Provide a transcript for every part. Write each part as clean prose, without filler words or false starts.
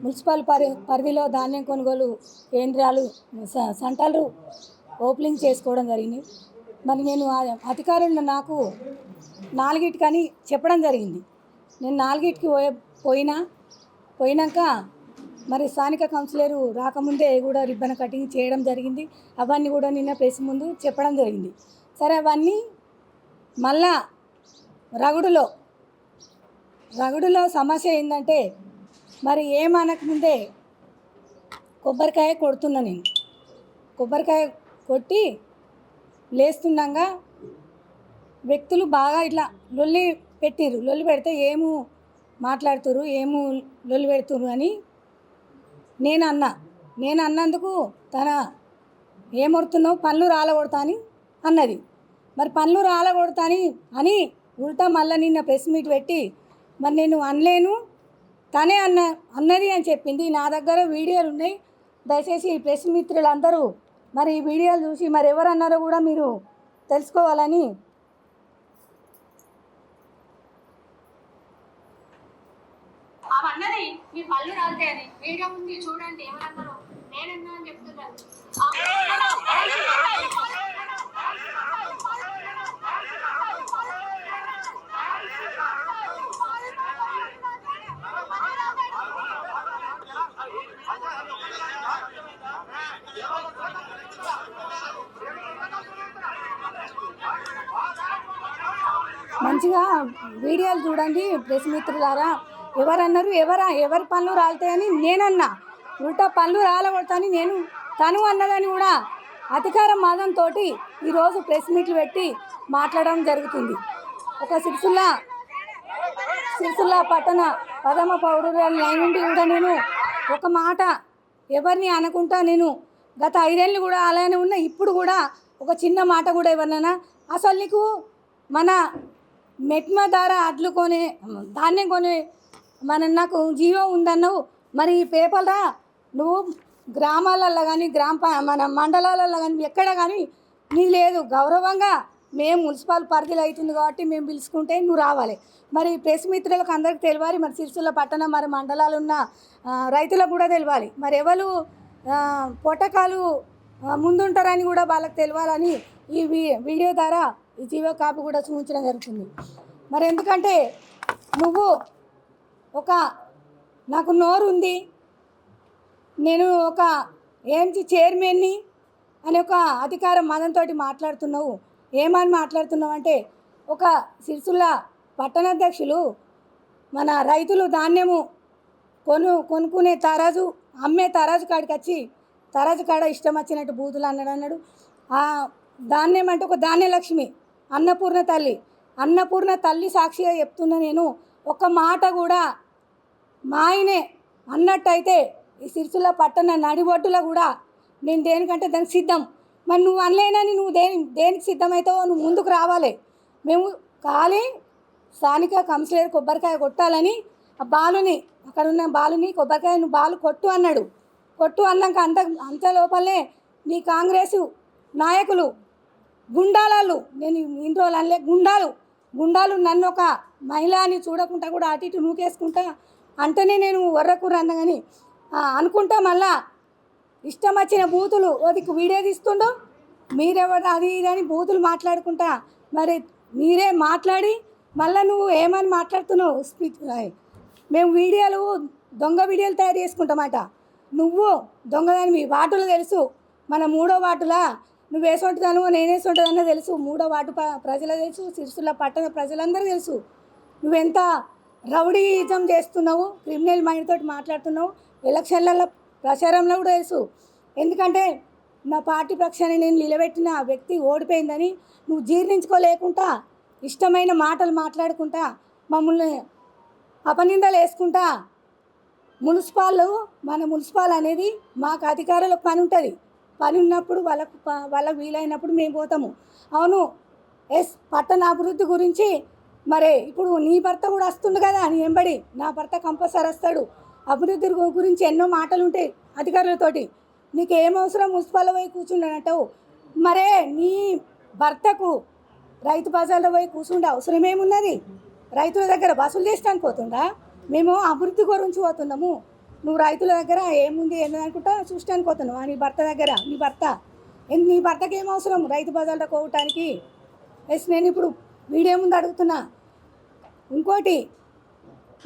Municipal పరిధిలో ధాన్యం కొనుగోలు కేంద్రాలు సెంటర్లు ఓపెనింగ్ చేసుకోవడం జరిగింది. మరి నేను అధికారులు నాకు 4కి చెప్పడం జరిగింది. నేను 4కి పోయినాక మరి స్థానిక కౌన్సిలర్ రాకముందే కూడా రిబ్బన్ కటింగ్ చేయడం జరిగింది. అవన్నీ కూడా నిన్న ప్రెస్ ముందు చెప్పడం జరిగింది. సరే, అవన్నీ మళ్ళా రగుడులో సమస్య ఏంటంటే, మరి ఏమనకముందే కొబ్బరికాయ కొడుతున్నా. నేను కొబ్బరికాయ కొట్టి లేస్తుండగా వ్యక్తులు బాగా ఇట్లా లొల్లి పెట్టిర్రు. లొల్లి పెడితే ఏమో మాట్లాడుతురు, ఏమో లొల్లి పెడుతురు అని నేను అన్నందుకు తన ఏమొడుతున్నావు, పళ్ళు రాలగొడతా అని అన్నది. మరి పళ్ళు రాలగొడతా అని ఉల్టా మళ్ళీ నిన్న ప్రెస్ మీట్ పెట్టి మరి నేను అనలేను, తనే అన్నది అని చెప్పింది. నా దగ్గర వీడియోలు ఉన్నాయి. దయచేసి ఈ ప్రెస్ మిత్రులందరూ మరి ఈ వీడియోలు చూసి మరి ఎవరన్నారో కూడా మీరు తెలుసుకోవాలని అవన్నది. మీ పళ్ళు రాలుతాయని వీడియో ముందు చూడండి. ఏమన్నారు, నేనన్నా అని చెప్తున్నాను. మంచిగా వీడియోలు చూడండి ప్రెస్ మిత్రులారా. ఎవరన్నారు, ఎవరి పళ్ళు రాలుతాయని నేనన్నా, ఉల్టా పళ్ళు రాలగొడతాని తను అన్నదని కూడా అధికారం మదంతో ఈరోజు ప్రెస్ మీట్లు పెట్టి మాట్లాడడం జరుగుతుంది. ఒక సిరిసిల్ల పట్టణ ప్రథమ పౌరురాలు నుండి కూడా నేను ఒక మాట ఎవరిని అనుకుంటా, నేను గత 5 ఏళ్ళు కూడా అలానే ఉన్నా. ఇప్పుడు కూడా ఒక చిన్న మాట కూడా ఎవరినైనా, అసలు నీకు మన మెట్మ ధర అడ్లు కొనే ధాన్యం కొనే నాకు జీవో ఉందన్నావు. మరి ఈ పేపర్లా నువ్వు గ్రామాలలో కానీ మన మండలాలలో కానీ ఎక్కడ కానీ నీ లేదు. గౌరవంగా మేము మున్సిపల్ పరిధిలో అవుతుంది కాబట్టి మేము పిలుచుకుంటే నువ్వు రావాలి. మరి ప్రెస్ మిత్రులకు అందరికీ తెలియాలి. మరి సిరిసిల్ల పట్టణం మరి మండలాలు ఉన్న రైతులకు కూడా తెలియాలి. మరి ఎవరు పొటకాలు ముందుంటారని కూడా వాళ్ళకి తెలియాలని ఈ వీడియో ద్వారా ఈ జీవో కాపీ కూడా చూపించడం జరుగుతుంది. మరి ఎందుకంటే నువ్వు నాకు నోరు ఉంది, నేను ఒక ఏఎంసీ చైర్మన్ని అని ఒక అధికారం మదంతో మాట్లాడుతున్నావు. ఏమని మాట్లాడుతున్నావు అంటే, ఒక సిరిసిల్ల పట్టణాధ్యక్షులు మన రైతులు ధాన్యము కొనుక్కునే తరాజు అమ్మే తరాజు కాడికి వచ్చి తరాజు కాడ ఇష్టం వచ్చినట్టు బూతులు అన్నాడు. ఆ ధాన్యం అంటే ఒక ధాన్యలక్ష్మి అన్నపూర్ణ తల్లి సాక్షిగా చెప్తున్నా. నేను ఒక మాట కూడా మా ఆయనే అన్నట్టయితే ఈ సిరిసిల్ల పట్టణ నడిబొడ్డులో కూడా నేను దేనికంటే దానికి సిద్ధం. మరి నువ్వు అనలేనని నువ్వు దేనికి సిద్ధమవుతావో నువ్వు ముందుకు రావాలి. మేము స్థానిక కౌన్సిలర్ కొబ్బరికాయ కొట్టాలని ఆ బాలుని, అక్కడ ఉన్న బాలుని కొబ్బరికాయ నువ్వు బాలు కొట్టు అన్నాడు. కొట్టు అన్నాక అంత లోపలనే నీ కాంగ్రెసు నాయకులు గుండాలు, నేను ఇన్ని రోజులు అనలే, గుండాలు నన్ను ఒక మహిళని చూడకుండా కూడా అటు ఇటు నూకేసుకుంటా అంటేనే నేను వర్రకూర అన్నగాని అనుకుంటా మళ్ళా ఇష్టం వచ్చిన బూతులు ఓదికి వీడియో తీస్తుండో మీరెవరు అది ఇదని బూతులు మాట్లాడుకుంటా. మరి మీరే మాట్లాడి మళ్ళీ నువ్వు ఏమని మాట్లాడుతున్నావు స్పీచ్. మేము దొంగ వీడియోలు తయారు చేసుకుంటామట. నువ్వు దొంగదానివి. వార్డులు తెలుసు, మన 3వ వార్డులా నువ్వు వేసుంటుందనో నేను వేసుంటుందనో తెలుసు. 3వ వార్డు ప్రజలకు తెలుసు, సిరిసిల్ల పట్టణ ప్రజలందరూ తెలుసు. నువ్వెంత రౌడీజం చేస్తున్నావు, క్రిమినల్ మైండ్ తోటి మాట్లాడుతున్నావు. ఎలక్షన్లలో ప్రచారంలో కూడా తెలుసు. ఎందుకంటే నా పార్టీ పక్షాన్ని నేను నిలబెట్టిన వ్యక్తి ఓడిపోయిందని నువ్వు జీర్ణించుకోలేకుండా ఇష్టమైన మాటలు మాట్లాడుకుంటా మమ్మల్ని అపనిందలు వేసుకుంటా మన మున్సిపాల్ అనేది మాకు అధికారులకు పని ఉంటుంది. పని ఉన్నప్పుడు వాళ్ళకు వీలైనప్పుడు మేము పోతాము. అవును, పట్టణ అభివృద్ధి గురించి మరి ఇప్పుడు నీ భర్త కూడా వస్తుండు కదా, నీ వెంబడి నా భర్త కంపల్సరీ వస్తాడు. అభివృద్ధి గురించి ఎన్నో మాటలు ఉంటాయి అధికారులతోటి. నీకు ఏమవసరం మున్సిపాల్లో పోయి కూర్చుండనంటావు. మరే నీ భర్తకు రైతు బజార్లో పోయి కూర్చుండే అవసరం ఏమున్నది? రైతుల దగ్గర వసూలు చేసడానికి పోతుండా? మేము అభివృద్ధి గురించి పోతున్నాము. నువ్వు రైతుల దగ్గర ఏముంది ఏందని అనుకుంటా చూడటానికి పోతున్నావు నీ భర్త దగ్గర నీ భర్తకి ఏం అవసరం రైతు బజార్లో కోవటానికి ఎస్ నేను ఇప్పుడు వీడియో ముందు అడుగుతున్నా. ఇంకోటి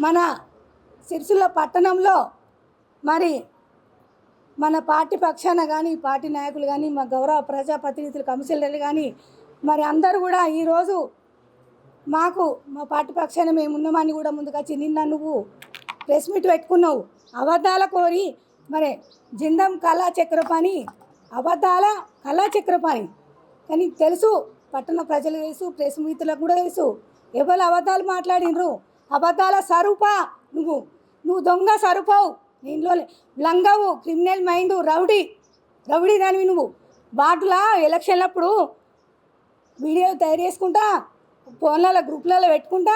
మన సిరిసిల్ల పట్టణంలో మరి మన పార్టీ పక్షాన కానీ పార్టీ నాయకులు కానీ మా గౌరవ ప్రజాప్రతినిధులు కౌన్సిలర్లు కానీ మరి అందరూ కూడా ఈరోజు మాకు మా పార్టీ పక్షాన మేము ఉన్నామని కూడా ముందుకొచ్చి నిన్న నువ్వు ప్రెస్ మీట్ పెట్టుకున్నావు అబద్ధాల కోరి మరి జిందం కళా చక్రపాణి అబద్ధాల కళా చక్రపాణి కానీ తెలుసు పట్టణ ప్రజలు తెలుసు ప్రెస్ మిత్రులకు కూడా తెలుసు ఎవరు అబద్ధాలు మాట్లాడినరు అబద్ధాల స్వరూప నువ్వు దొంగ స్వరూపవు దీనిలో లంగవు క్రిమినల్ మైండ్ రౌడీ దానివి నువ్వు బాటులా ఎలక్షన్లప్పుడు వీడియో తయారు చేసుకుంటా ఫోన్లలో గ్రూప్లలో పెట్టుకుంటా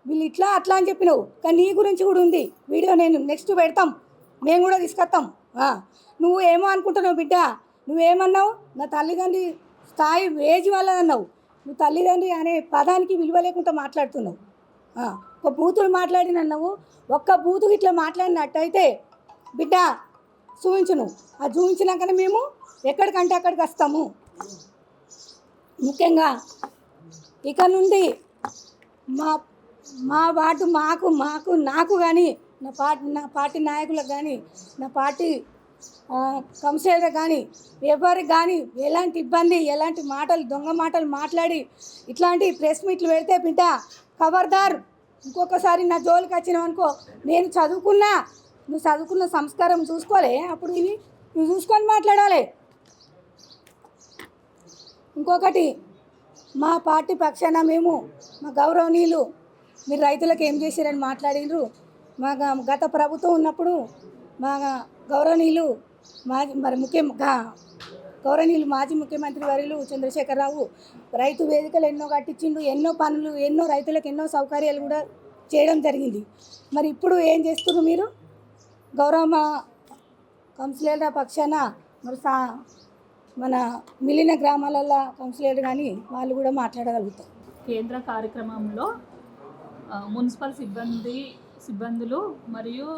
వీళ్ళు ఇట్లా అట్లా అని చెప్పినావు కానీ నీ గురించి కూడా ఉంది వీడియో నేను నెక్స్ట్ పెడతాం మేము కూడా తీసుకొస్తాం. నువ్వు ఏమో అనుకుంటున్నావు బిడ్డ నువ్వేమన్నావు నా తల్లిదండ్రి స్థాయి ఏజ్ వాళ్ళదన్నావు నువ్వు తల్లిదండ్రి అనే పదానికి విలువ లేకుండా మాట్లాడుతున్నావు. ఒక బూతులు మాట్లాడినన్నావు ఒక్క బూతుకి ఇట్లా మాట్లాడినట్టయితే బిడ్డ చూపించును అది చూపించినాకనే మేము ఎక్కడికంటే అక్కడికి వస్తాము. ముఖ్యంగా ఇక నుండి మా వార్డు నాకు కానీ నా పార్టీ నాయకులకు కానీ నా పార్టీ కౌన్సిలర్ కానీ ఎవరికి కానీ ఎలాంటి ఇబ్బంది ఎలాంటి మాటలు దొంగ మాటలు మాట్లాడి ఇట్లాంటి ప్రెస్ మీట్లు పెడితే బిడ్డ ఖబర్దార్ ఇంకొకసారి నా జోలికి వచ్చినావు అనుకో నేను నువ్వు చదువుకున్న సంస్కారం చూసుకోలే అప్పుడు నువ్వు చూసుకొని మాట్లాడాలి. ఇంకొకటి మా పార్టీ పక్షాన మేము మా గౌరవనీయులు మీరు రైతులకు ఏం చేశారని మాట్లాడినరు మా గత ప్రభుత్వం ఉన్నప్పుడు మా గౌరవనీయులు మాజీ ముఖ్యమంత్రి వర్యులు చంద్రశేఖరరావు రైతు వేదికలు ఎన్నో కట్టించిండు ఎన్నో పనులు ఎన్నో రైతులకు ఎన్నో సౌకర్యాలు కూడా చేయడం జరిగింది. మరి ఇప్పుడు ఏం చేస్తున్నారు మీరు గౌరవ మా కౌన్సిలర్ల పక్షాన మరి మన మిగిలిన గ్రామాలలో కౌన్సిలర్ కానీ వాళ్ళు కూడా మాట్లాడగలుగుతారు. కేంద్ర కార్యక్రమంలో మున్సిపల్ సిబ్బందులు మరియు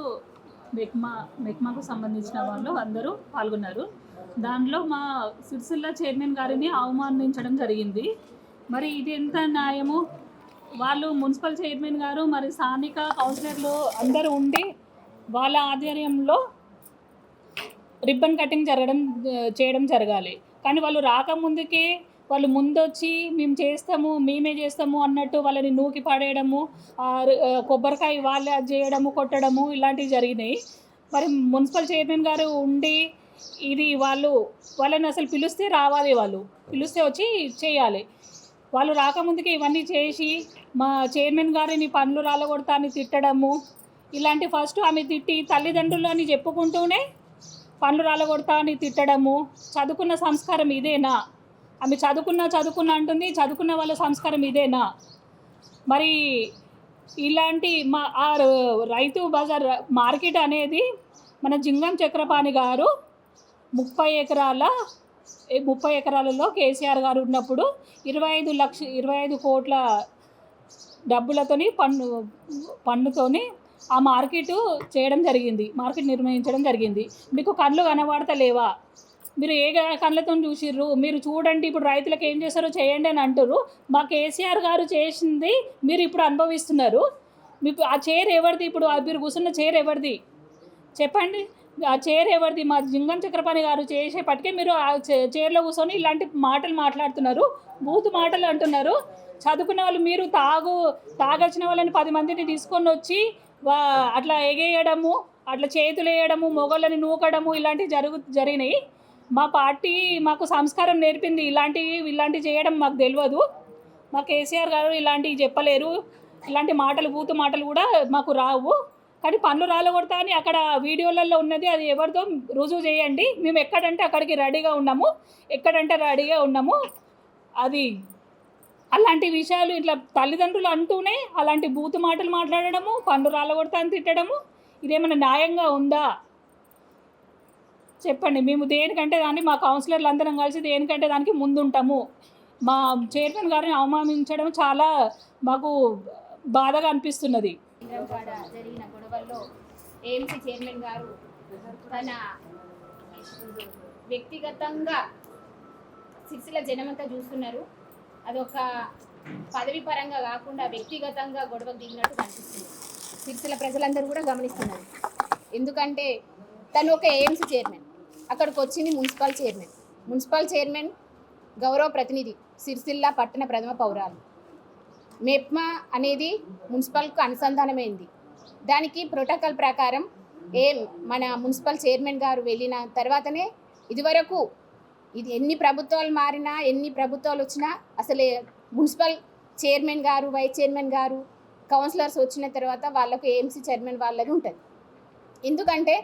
మెక్మాకు సంబంధించిన వాళ్ళు అందరూ పాల్గొన్నారు. దానిలో మా సిరిసిల్ల చైర్మన్ గారిని అవమానించడం జరిగింది. మరి ఇది ఎంత న్యాయము? వాళ్ళు మున్సిపల్ చైర్మన్ గారు మరి స్థానిక కౌన్సిలర్లు అందరూ ఉండి వాళ్ళ ఆధ్వర్యంలో రిబ్బన్ కటింగ్ చేయడం జరగాలి. కానీ వాళ్ళు రాకముందుకే వాళ్ళు ముందొచ్చి మేమే చేస్తాము అన్నట్టు వాళ్ళని నూకి పడేయడము కొబ్బరికాయ వాళ్ళే చేయడము కొట్టడము ఇలాంటివి జరిగినాయి. మరి మున్సిపల్ చైర్మన్ గారు ఉండి ఇది వాళ్ళని అసలు పిలిస్తే రావాలి, వాళ్ళు పిలిస్తే వచ్చి చేయాలి. వాళ్ళు రాకముందుకే ఇవన్నీ చేసి మా చైర్మన్ గారిని పనులు రాలగొడతా అని తిట్టడము ఇలాంటి ఫస్ట్ ఆమె తిట్టి తల్లిదండ్రులు అని చెప్పుకుంటూనే పనులు రాలగొడతా అని తిట్టడము చదువుకున్న సంస్కారం ఇదేనా? ఆమె చదువుకున్న అంటుంది, చదువుకున్న వాళ్ళ సంస్కారం ఇదేనా? మరి ఇలాంటి రైతు బజార్ మార్కెట్ అనేది మన జింగం చక్రపాణి గారు 30 ఎకరాలలో కేసీఆర్ గారు ఉన్నప్పుడు 25 కోట్ల డబ్బులతోని పన్నుతోని ఆ మార్కెట్ నిర్వహించడం జరిగింది. మీకు కళ్ళు కనబడతలేవా? మీరు ఏ కళ్ళతో చూసిర్రు? మీరు చూడండి, ఇప్పుడు రైతులకు ఏం చేస్తారో చేయండి అని అంటారు. మా కేసీఆర్ గారు చేసింది మీరు ఇప్పుడు అనుభవిస్తున్నారు. మీకు ఆ చైర్ ఎవరిది? ఇప్పుడు మీరు కూర్చున్న చైర్ ఎవరిది చెప్పండి? ఆ చైర్ ఎవరిది? మా జింగం చక్రపాణి గారు చేసేపటికే మీరు ఆ చైర్లో కూర్చొని ఇలాంటి మాటలు మాట్లాడుతున్నారు, బూతు మాటలు అంటున్నారు. చదువుకున్న వాళ్ళు మీరు తాగొచ్చిన వాళ్ళని 10 మందిని తీసుకొని వచ్చి అట్లా ఎగేయడము, అట్లా చేతులు వేయడము, మొగళ్ళని నూకడము ఇలాంటివి జరిగినాయి. మా పార్టీ మాకు సంస్కారం నేర్పింది. ఇలాంటివి చేయడం మాకు తెలియదు. మా కేసీఆర్ గారు ఇలాంటివి చెప్పలేరు. ఇలాంటి బూతు మాటలు కూడా మాకు రావు. కానీ పనులు రాలగొడతా అని అక్కడ వీడియోలలో ఉన్నది, అది ఎవరితో రుజువు చేయండి. మేము ఎక్కడంటే అక్కడికి రెడీగా ఉన్నాము. అది అలాంటి విషయాలు ఇట్లా తల్లిదండ్రులు అంటూనే అలాంటి బూతు మాటలు మాట్లాడడము, పనులు రాలగొడతా అని తిట్టడము, ఇదేమైనా న్యాయంగా ఉందా చెప్పండి? మేము దేనికంటే దాన్ని మా కౌన్సిలర్లు అందరం కలిసి దేనికంటే దానికి ముందుంటాము. మా చైర్మన్ గారిని అవమానించడం చాలా మాకు బాధగా అనిపిస్తున్నది. జరిగిన గొడవల్లో ఏఎంసీ చైర్మన్ గారు తన వ్యక్తిగతంగా సిరిసిల్ల జనమంతా చూస్తున్నారు. అదొక పదవి పరంగా కాకుండా వ్యక్తిగతంగా గొడవకు దిగినట్టు కనిపిస్తుంది. సిరిసిల్ల ప్రజలందరూ కూడా గమనిస్తున్నారు. ఎందుకంటే తను ఒక ఏఎంసీ చైర్మన్, అక్కడికి వచ్చింది మున్సిపల్ చైర్మన్ గౌరవ ప్రతినిధి, సిరిసిల్ల పట్టణ ప్రథమ పౌరాలు. మెప్మా అనేది మున్సిపల్కు అనుసంధానమైంది. దానికి ప్రోటోకాల్ ప్రకారం మన మున్సిపల్ చైర్మన్ గారు వెళ్ళిన తర్వాతనే ఇదివరకు ఇది ఎన్ని ప్రభుత్వాలు మారినా ఎన్ని ప్రభుత్వాలు వచ్చినా అసలే మున్సిపల్ చైర్మన్ గారు, వైస్ చైర్మన్ గారు, కౌన్సిలర్స్ వచ్చిన తర్వాత వాళ్ళకు ఏఎంసీ చైర్మన్ వాళ్ళది ఉంటుంది. ఎందుకంటే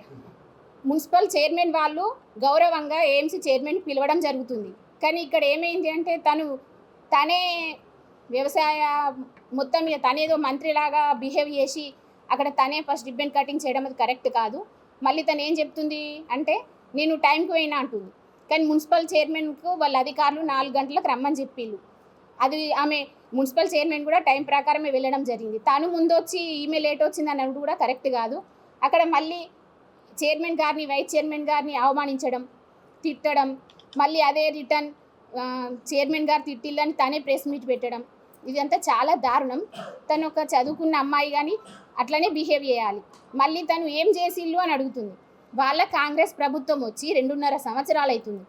మున్సిపల్ చైర్మన్ వాళ్ళు గౌరవంగా ఏఎంసీ చైర్మన్ పిలవడం జరుగుతుంది. కానీ ఇక్కడ ఏమైంది అంటే తనే వ్యవసాయ మొత్తం మీద తనేదో మంత్రిలాగా బిహేవ్ చేసి అక్కడ తనే ఫస్ట్ రిబ్బన్ కటింగ్ చేయడం అది కరెక్ట్ కాదు. మళ్ళీ తను ఏం చెప్తుంది అంటే నేను టైంకి పోయినా అంటుంది. కానీ మున్సిపల్ చైర్మన్కు వాళ్ళ అధికారులు 4 గంటలకు రమ్మని చెప్పిళ్ళు. అది ఆమె మున్సిపల్ చైర్మన్ కూడా టైం ప్రకారమే వెళ్ళడం జరిగింది. తను ముందు వచ్చి ఈమె లేట్ వచ్చింది అన్నది కూడా కరెక్ట్ కాదు. అక్కడ మళ్ళీ చైర్మన్ గారిని, వైస్ చైర్మన్ గారిని అవమానించడం, తిట్టడం, మళ్ళీ అదే రిటర్న్ చైర్మన్ గారు తిట్టిల్లని తనే ప్రెస్ మీట్ పెట్టడం, ఇదంతా చాలా దారుణం. తను ఒక చదువుకున్న అమ్మాయి కానీ అట్లనే బిహేవ్ చేయాలి. మళ్ళీ తను ఏం చేసిల్లు అని అడుగుతుంది. వాళ్ళ కాంగ్రెస్ ప్రభుత్వం వచ్చి 2.5 సంవత్సరాలు అవుతుంది.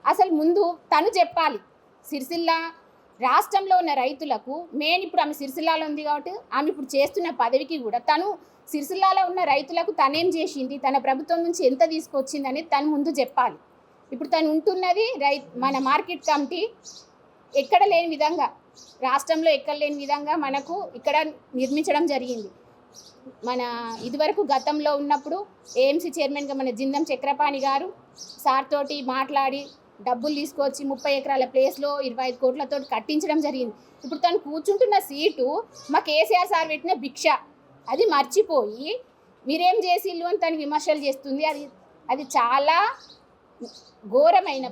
అసలు ముందు తను చెప్పాలి. సిరిసిల్ల రాష్ట్రంలో ఉన్న రైతులకు మెయిన్, ఇప్పుడు ఆమె సిరిసిల్లాలో ఉంది కాబట్టి ఆమె ఇప్పుడు చేస్తున్న పదవికి కూడా తను సిరిసిల్లాలో ఉన్న రైతులకు తనేం చేసింది, తన ప్రభుత్వం నుంచి ఎంత తీసుకొచ్చింది అనేది తను ముందు చెప్పాలి. ఇప్పుడు తను ఉంటున్నది మన మార్కెట్ కమిటీ ఎక్కడ లేని విధంగా, రాష్ట్రంలో ఎక్కడ లేని విధంగా మనకు ఇక్కడ నిర్మించడం జరిగింది. మన ఇదివరకు గతంలో ఉన్నప్పుడు ఏఎంసీ చైర్మన్గా మన జిందం చక్రపాణి గారు సార్ తోటి మాట్లాడి డబ్బులు తీసుకొచ్చి 30 ఎకరాల ప్లేస్లో 25 కోట్లతో కట్టించడం జరిగింది. ఇప్పుడు తను కూర్చుంటున్న సీటు మా కేసీఆర్ సార్ పెట్టిన భిక్ష, అది మర్చిపోయి మీరేం చేసిల్లు అని తను విమర్శలు చేస్తుంది. అది చాలా ఘోరమైన.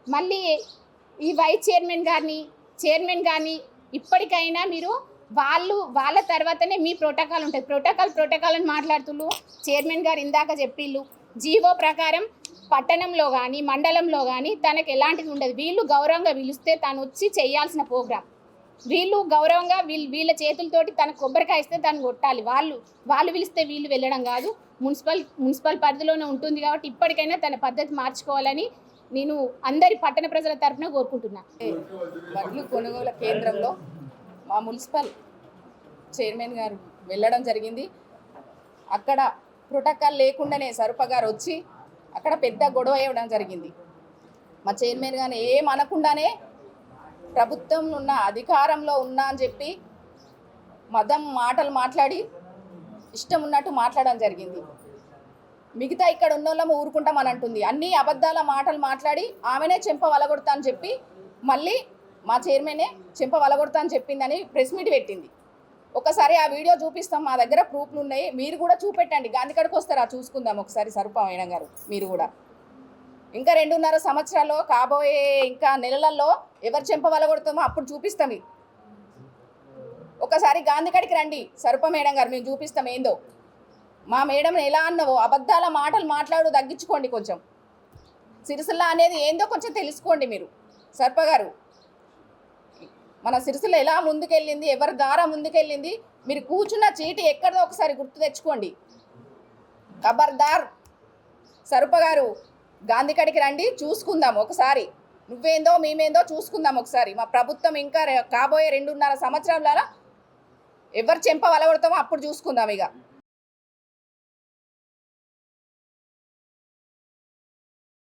మళ్ళీ ఈ వైస్ చైర్మన్ గారిని ఇప్పటికైనా మీరు వాళ్ళ తర్వాతనే మీ ప్రోటోకాల్ ఉంటుంది. ప్రోటోకాల్ అని మాట్లాడుతుళ్ళు. చైర్మన్ గారు ఇందాక చెప్పిళ్ళు జీవో ప్రకారం పట్టణంలో కానీ మండలంలో కానీ తనకు ఎలాంటిది ఉండదు. వీళ్ళు గౌరవంగా పిలిస్తే తను వచ్చి చేయాల్సిన ప్రోగ్రాం, వీళ్ళు గౌరవంగా వీళ్ళ చేతులతోటి తనకు కొబ్బరికాయ ఇస్తే తను కొట్టాలి. వాళ్ళు పిలిస్తే వీళ్ళు వెళ్ళడం కాదు. మున్సిపల్ పరిధిలోనే ఉంటుంది కాబట్టి ఇప్పటికైనా తన పద్ధతి మార్చుకోవాలని నేను అందరి పట్టణ ప్రజల తరఫున కోరుకుంటున్నా. వడ్లు కొనుగోలు కేంద్రంలో మా మున్సిపల్ చైర్మన్ గారు వెళ్ళడం జరిగింది. అక్కడ ప్రోటోకాల్ లేకుండానే సరుప గారు వచ్చి అక్కడ పెద్ద గొడవ వేయడం జరిగింది. మా చైర్మన్ గారు ఏమనకుండానే ప్రభుత్వంలో ఉన్న అధికారంలో ఉన్నా అని చెప్పి మాటలు మాట్లాడి ఇష్టం ఉన్నట్టు మాట్లాడడం జరిగింది. మిగతా ఇక్కడ ఉన్న వాళ్ళము ఊరుకుంటామని అంటుంది. అన్ని అబద్ధాల మాటలు మాట్లాడి ఆమెనే చెంప వలగొడతా అని చెప్పి మళ్ళీ మా చైర్మనే చెంప వలగొడతా అని చెప్పిందని ప్రెస్ మీట్ పెట్టింది. ఒకసారి ఆ వీడియో చూపిస్తాం, మా దగ్గర ప్రూఫ్లు ఉన్నాయి, మీరు కూడా చూపెట్టండి. గాంధీకాడికి వస్తారా చూసుకుందాం ఒకసారి. సరుపా మేడం గారు మీరు కూడా ఇంకా 2.5 సంవత్సరాల్లో కాబోయే ఇంకా నెలలలో ఎవరు చెంప వలగొడతామో అప్పుడు చూపిస్తాం. ఒకసారి గాంధీకాడికి రండి సరుపా మేడం గారు, మేము చూపిస్తాం ఏందో. మా మేడం ఎలా అన్నవో అబద్ధాల మాటలు మాట్లాడు తగ్గించుకోండి. కొంచెం సిరిసిల్ల అనేది ఏందో కొంచెం తెలుసుకోండి మీరు. సరుపా గారు మన సిరిసిల్ల ఎలా ముందుకెళ్ళింది, ఎవరి ద్వారా ముందుకెళ్ళింది, మీరు కూర్చున్న చీటి ఎక్కడో ఒకసారి గుర్తు తెచ్చుకోండి. ఖబర్దార్ సరుప గారు, గాంధీకాడికి రండి చూసుకుందాం ఒకసారి. నువ్వేందో మేమేందో చూసుకుందాం ఒకసారి. మా ప్రభుత్వం ఇంకా కాబోయే 2.5 సంవత్సరాల ఎవరు చెంప వలగొడతామో అప్పుడు చూసుకుందాం ఇక.